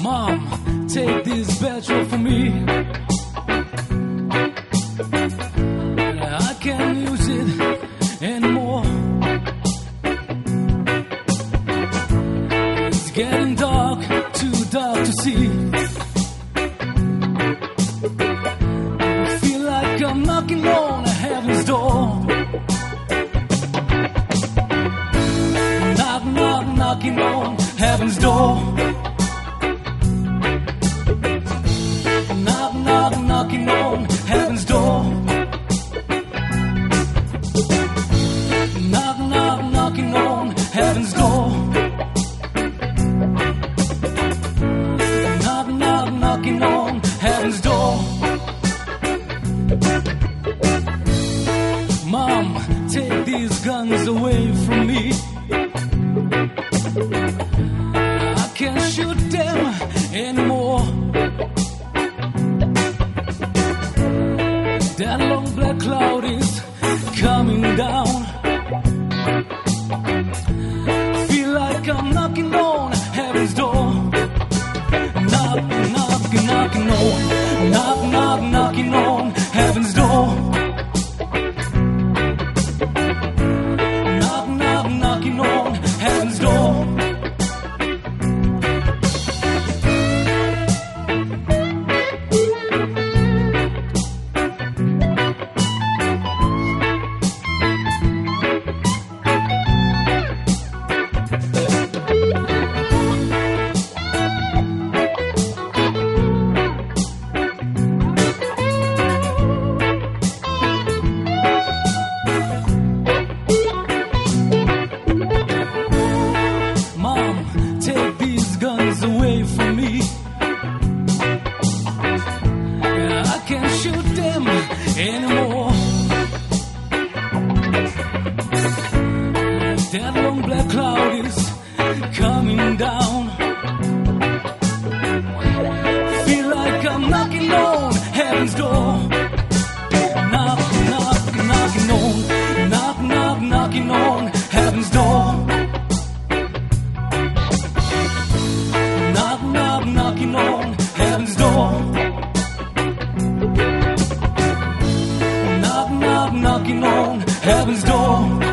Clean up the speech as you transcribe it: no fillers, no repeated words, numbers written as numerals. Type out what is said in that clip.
Mom, take this petrol for me. I can't use it anymore. It's getting dark, too dark to see. I feel like I'm knocking on heaven's door. Knock, knock, knocking on heaven's door. Knock, knock, knocking on heaven's door. Knock, knock, knocking on heaven's door. Knock, knock, knocking on heaven's door. Mom, take these guns away from me. I can't shoot them anymore. That long black cloud is coming down. Feel like I'm knocking on heaven's door. Knock, knock, knocking on. Knock, knock, knocking on heaven's door. Knock, knock, knocking on heaven's door. Take these guns away from me. I can't shoot them anymore. That long black cloud is coming down. Feel like I'm knocking on heaven's door. Knock, knock, knocking on. Knock, knock, knocking on heaven's door. Knock, knock, knocking on heaven's door. Knock, knock, knocking on heaven's door.